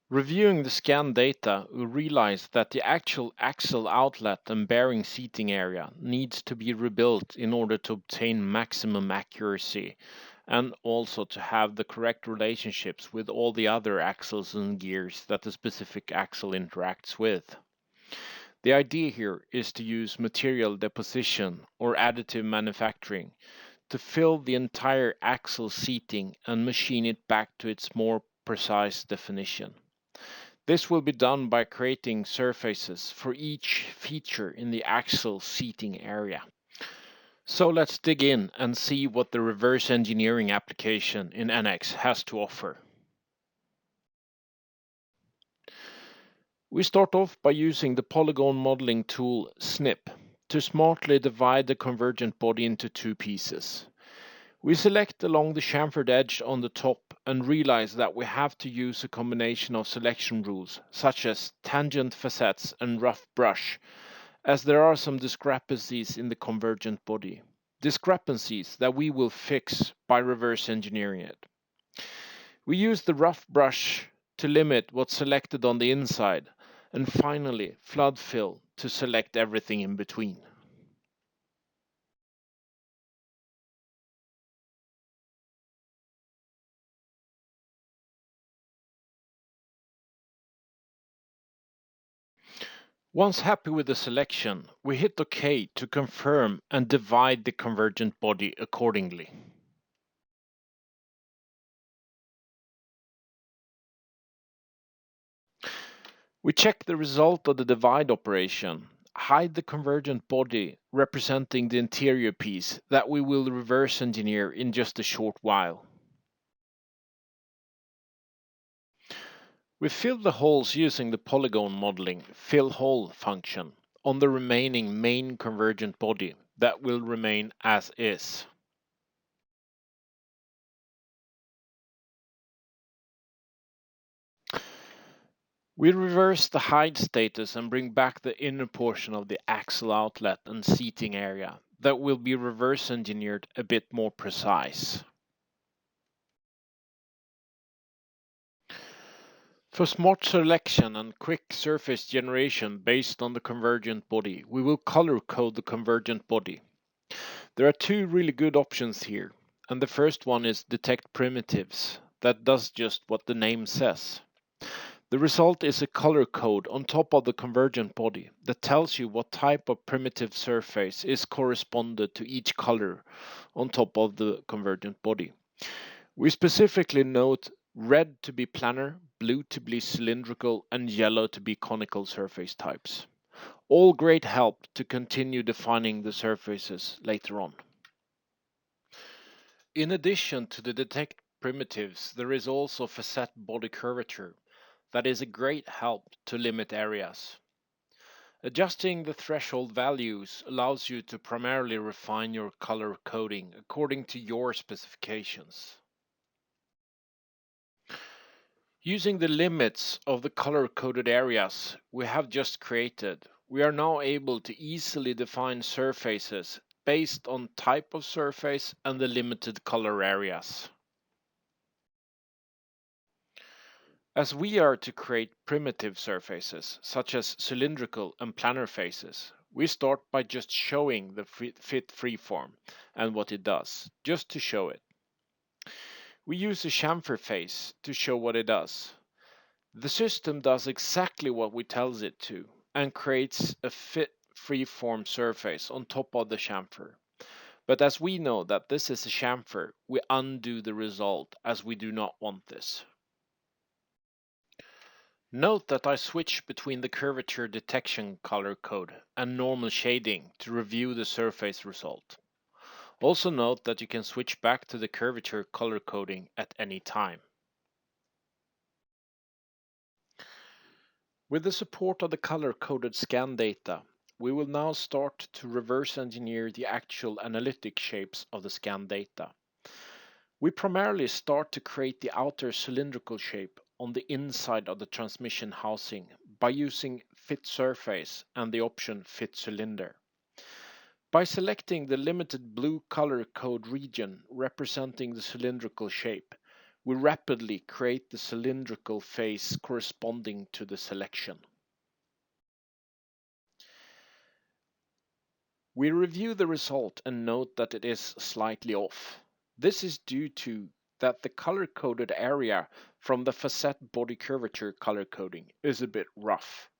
Reviewing the scan data, we realize that the actual axle outlet and bearing seating area needs to be rebuilt in order to obtain maximum accuracy and also to have the correct relationships with all the other axles and gears that the specific axle interacts with. The idea here is to use material deposition or additive manufacturing to fill the entire axle seating and machine it back to its more precise definition. This will be done by creating surfaces for each feature in the axle seating area. So let's dig in and see what the reverse engineering application in NX has to offer. We start off by using the polygon modeling tool SNP to smartly divide the convergent body into two pieces. We select along the chamfered edge on the top and realize that we have to use a combination of selection rules such as tangent facets and rough brush, as there are some discrepancies in the convergent body. Discrepancies that we will fix by reverse engineering it. We use the rough brush to limit what's selected on the inside, and finally flood fill to select everything in between. Once happy with the selection, we hit OK to confirm and divide the convergent body accordingly. We check the result of the divide operation, hide the convergent body representing the interior piece that we will reverse engineer in just a short while. We fill the holes using the polygon modeling fill hole function on the remaining main convergent body that will remain as is. We reverse the hide status and bring back the inner portion of the axle outlet and seating area that will be reverse engineered a bit more precise. For smart selection and quick surface generation based on the convergent body, we will color code the convergent body. There are two really good options here, and the first one is detect primitives. That does just what the name says. The result is a color code on top of the convergent body that tells you what type of primitive surface is corresponded to each color on top of the convergent body. We specifically note red to be planar, blue to be cylindrical, and yellow to be conical surface types. All great help to continue defining the surfaces later on. In addition to the detect primitives, there is also facet body curvature that is a great help to limit areas. Adjusting the threshold values allows you to primarily refine your color coding according to your specifications. Using the limits of the color-coded areas we have just created, we are now able to easily define surfaces based on type of surface and the limited color areas. As we are to create primitive surfaces, such as cylindrical and planar faces, we start by just showing the fit freeform and what it does, just to show it. We use a chamfer face to show what it does. The system does exactly what we tells it to and creates a fit freeform surface on top of the chamfer. But as we know that this is a chamfer, we undo the result as we do not want this. Note that I switch between the curvature detection color code and normal shading to review the surface result. Also note that you can switch back to the curvature color coding at any time. With the support of the color-coded scan data, we will now start to reverse engineer the actual analytic shapes of the scan data. We primarily start to create the outer cylindrical shape on the inside of the transmission housing by using Fit Surface and the option Fit Cylinder. By selecting the limited blue color code region representing the cylindrical shape, we rapidly create the cylindrical face corresponding to the selection. We review the result and note that it is slightly off. This is due to that the color-coded area from the facet body curvature color coding is a bit rough.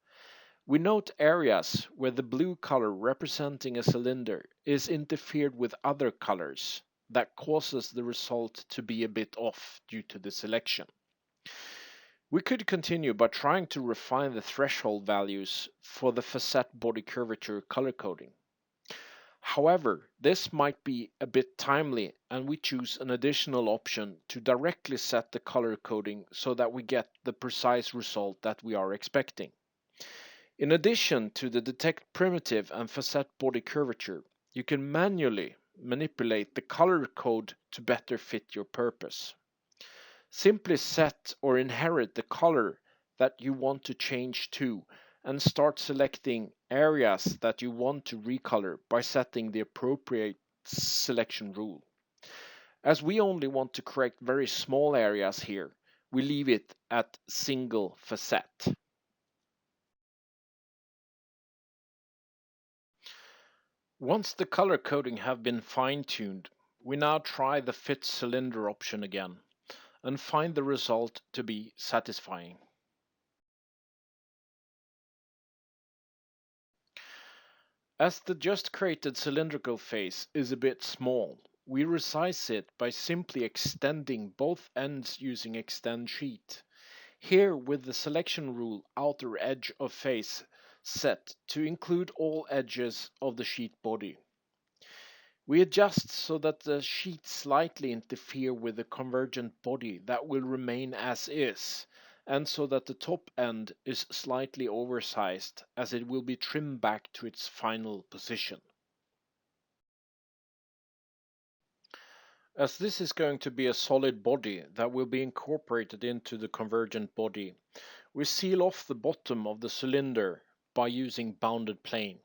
We note areas where the blue color representing a cylinder is interfered with other colors that causes the result to be a bit off due to the selection. We could continue by trying to refine the threshold values for the facet body curvature color coding. However, this might be a bit timely and we choose an additional option to directly set the color coding so that we get the precise result that we are expecting. In addition to the detect primitive and facet body curvature, you can manually manipulate the color code to better fit your purpose. Simply set or inherit the color that you want to change to and start selecting areas that you want to recolor by setting the appropriate selection rule. As we only want to correct very small areas here, we leave it at single facet. Once the color coding have been fine-tuned, we now try the fit cylinder option again and find the result to be satisfying. As the just created cylindrical face is a bit small, we resize it by simply extending both ends using extend sheet. Here with the selection rule outer edge of face set to include all edges of the sheet body. We adjust so that the sheet slightly interfere with the convergent body that will remain as is, and so that the top end is slightly oversized as it will be trimmed back to its final position. As this is going to be a solid body that will be incorporated into the convergent body, we seal off the bottom of the cylinder by using bounded plane.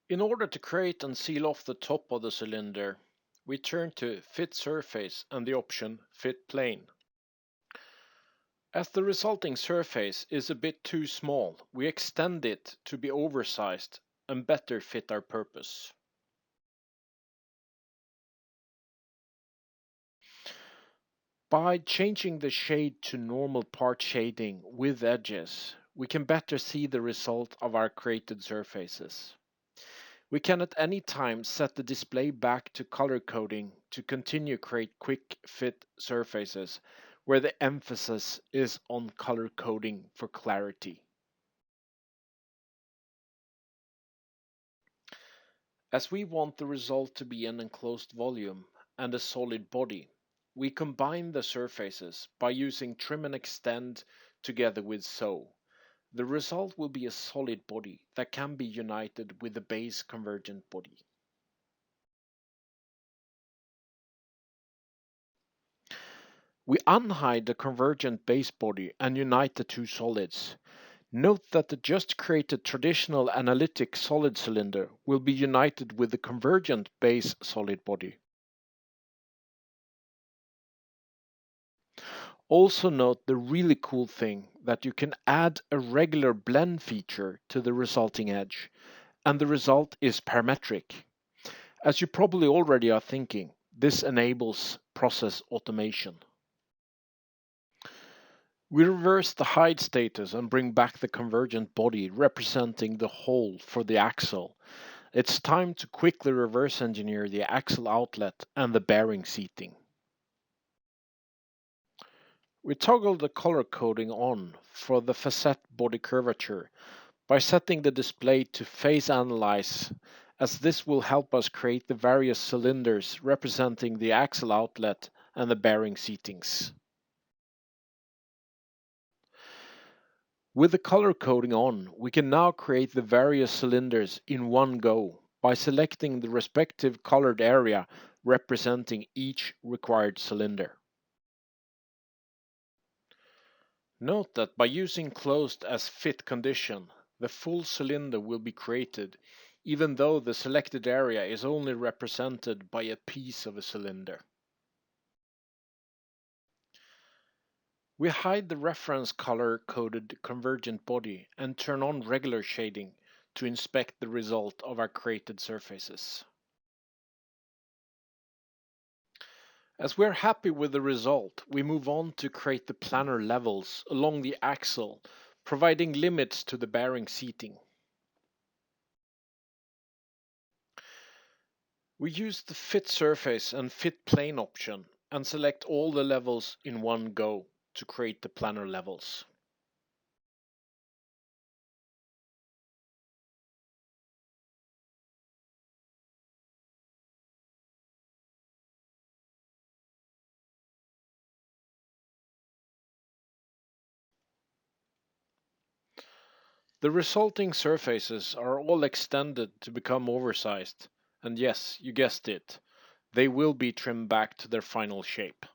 In order to create and seal off the top of the cylinder, we turn to Fit Surface and the option Fit Plane. As the resulting surface is a bit too small, we extend it to be oversized and better fit our purpose. By changing the shade to normal part shading with edges, we can better see the result of our created surfaces. We can at any time set the display back to color coding to continue create quick fit surfaces where the emphasis is on color coding for clarity. As we want the result to be an enclosed volume and a solid body, we combine the surfaces by using trim and extend together with sew. The result will be a solid body that can be united with the base convergent body. We unhide the convergent base body and unite the two solids. Note that the just created traditional analytic solid cylinder will be united with the convergent base solid body. Also note the really cool thing that you can add a regular blend feature to the resulting edge, and the result is parametric. As you probably already are thinking, this enables process automation. We reverse the hide status and bring back the convergent body representing the hole for the axle. It's time to quickly reverse engineer the axle outlet and the bearing seating. We toggle the color coding on for the facet body curvature by setting the display to phase analyze, as this will help us create the various cylinders representing the axle outlet and the bearing seatings. With the color coding on, we can now create the various cylinders in one go by selecting the respective colored area representing each required cylinder. Note that by using closed as fit condition, the full cylinder will be created even though the selected area is only represented by a piece of a cylinder. We hide the reference color coded convergent body and turn on regular shading to inspect the result of our created surfaces. As we're happy with the result, we move on to create the planar levels along the axle, providing limits to the bearing seating. We use the Fit Surface and Fit Plane option and select all the levels in one go to create the planar levels. The resulting surfaces are all extended to become oversized, and yes, you guessed it, they will be trimmed back to their final shape.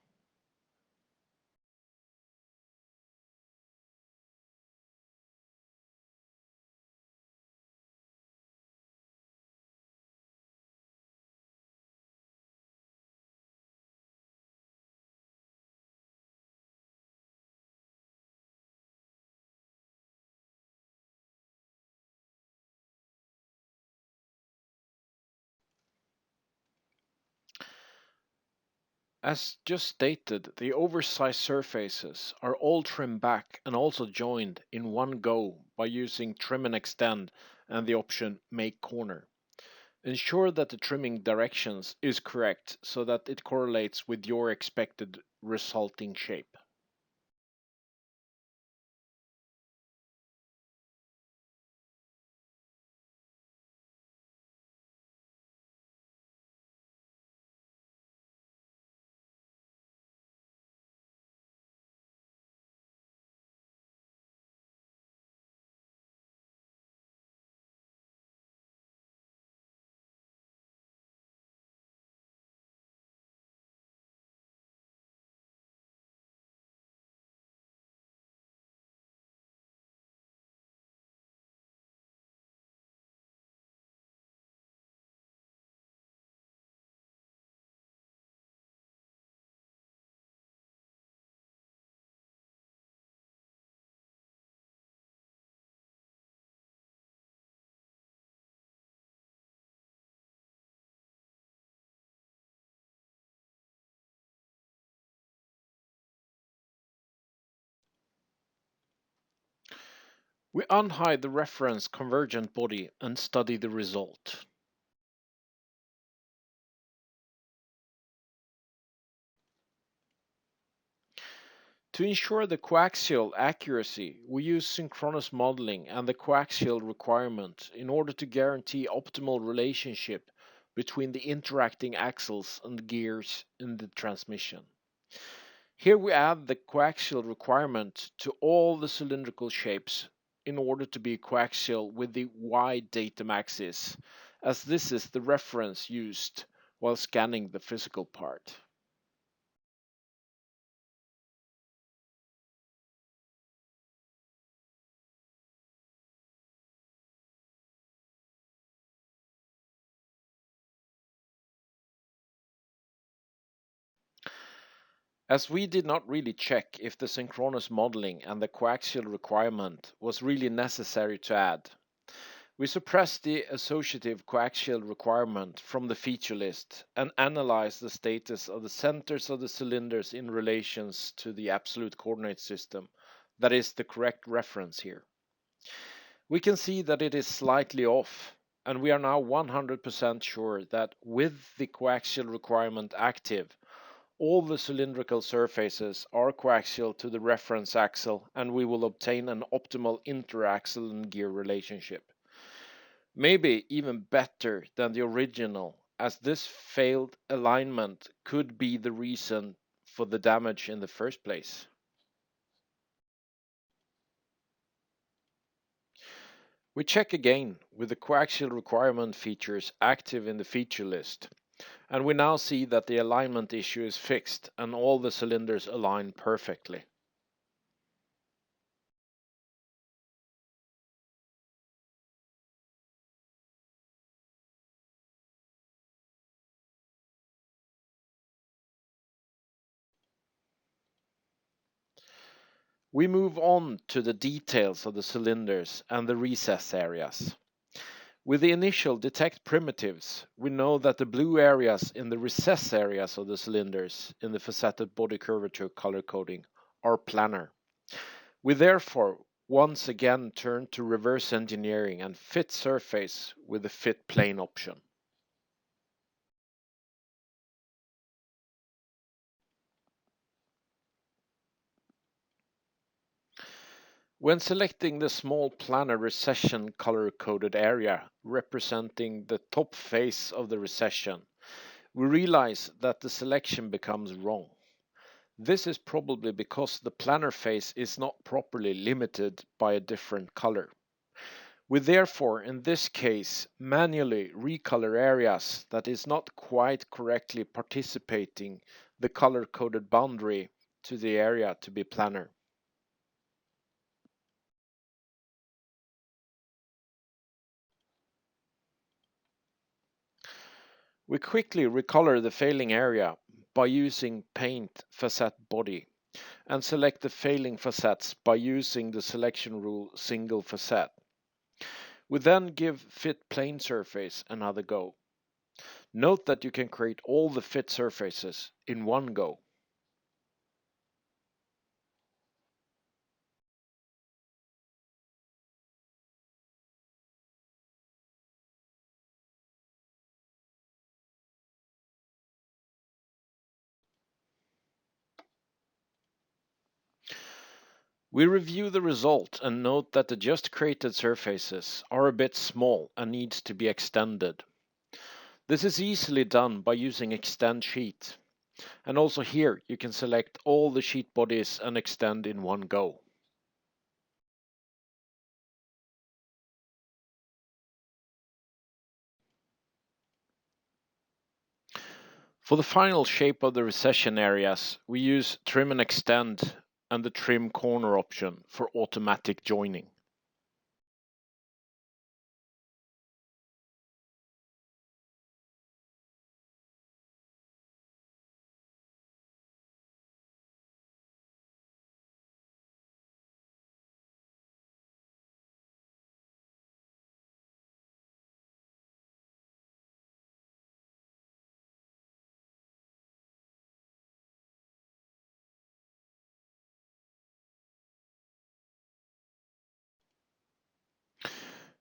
As just stated, the oversized surfaces are all trimmed back and also joined in one go by using Trim and Extend and the option Make Corner. Ensure that the trimming directions is correct so that it correlates with your expected resulting shape. We unhide the reference convergent body and study the result. To ensure the coaxial accuracy, we use synchronous modeling and the coaxial requirement in order to guarantee optimal relationship between the interacting axles and gears in the transmission. Here we add the coaxial requirement to all the cylindrical shapes in order to be coaxial with the Y datum axis, as this is the reference used while scanning the physical part. As we did not really check if the synchronous modeling and the coaxial requirement was really necessary to add, we suppressed the associative coaxial requirement from the feature list and analyzed the status of the centers of the cylinders in relations to the absolute coordinate system, that is the correct reference here. We can see that it is slightly off, and we are now 100% sure that with the coaxial requirement active, all the cylindrical surfaces are coaxial to the reference axle, and we will obtain an optimal interaxle and gear relationship. Maybe even better than the original, as this failed alignment could be the reason for the damage in the first place. We check again with the coaxial requirement features active in the feature list, and we now see that the alignment issue is fixed and all the cylinders align perfectly. We move on to the details of the cylinders and the recess areas. With the initial detect primitives, we know that the blue areas in the recess areas of the cylinders in the faceted body curvature color coding are planar. We therefore once again turn to reverse engineering and fit surface with the fit plane option. When selecting the small planar recession color-coded area representing the top face of the recession, we realize that the selection becomes wrong. This is probably because the planar face is not properly limited by a different color. We therefore, in this case, manually recolor areas that is not quite correctly participating the color-coded boundary to the area to be planar. We quickly recolor the failing area by using Paint Facet Body and select the failing facets by using the selection rule Single Facet. We then give Fit Plane Surface another go. Note that you can create all the fit surfaces in one go. We review the result and note that the just created surfaces are a bit small and needs to be extended. This is easily done by using Extend Sheet. And also here you can select all the sheet bodies and extend in one go. For the final shape of the recession areas, we use Trim and Extend and the Trim Corner option for automatic joining.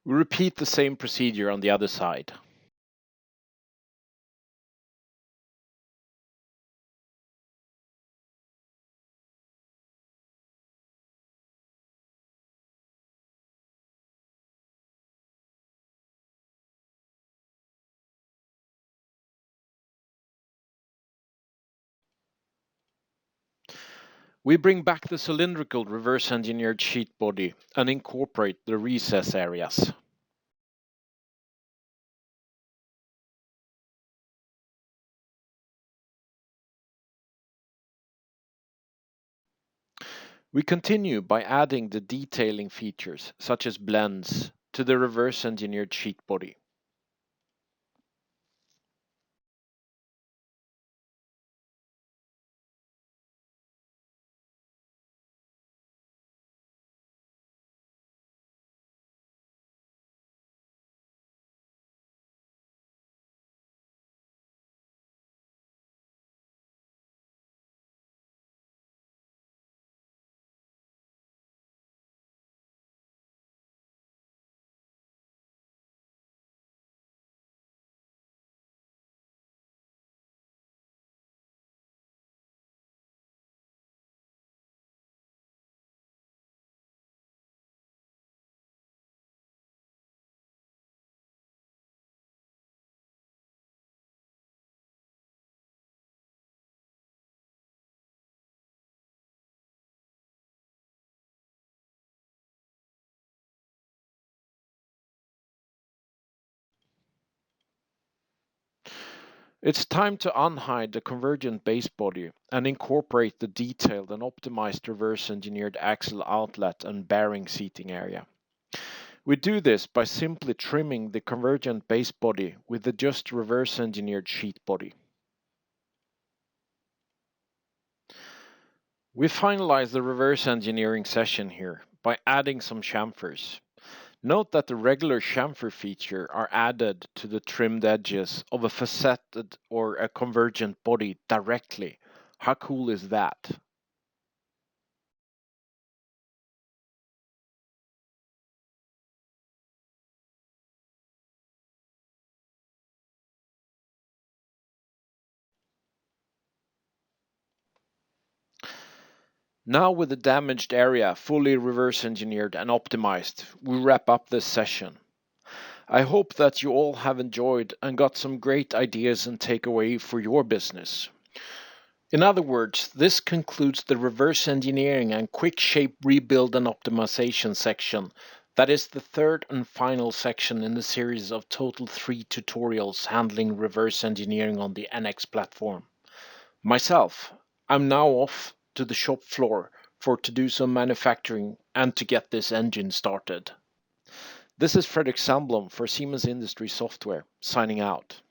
We repeat the same procedure on the other side. We bring back the cylindrical reverse engineered sheet body and incorporate the recess areas. We continue by adding the detailing features, such as blends, to the reverse engineered sheet body. It's time to unhide the convergent base body and incorporate the detailed and optimized reverse engineered axle outlet and bearing seating area. We do this by simply trimming the convergent base body with the just reverse engineered sheet body. We finalized the reverse engineering session here by adding some chamfers. Note that the regular chamfer feature are added to the trimmed edges of a faceted or a convergent body directly. How cool is that? Now with the damaged area fully reverse engineered and optimized, we wrap up this session. I hope that you all have enjoyed and got some great ideas and takeaway for your business. In other words, this concludes the reverse engineering and quick shape rebuild and optimization section. That is the third and final section in the series of total 3 tutorials handling reverse engineering on the NX platform. Myself, I'm now off to the shop floor for to do some manufacturing and to get this engine started. This is Fredrik Sandblom for Siemens Industry Software, signing out.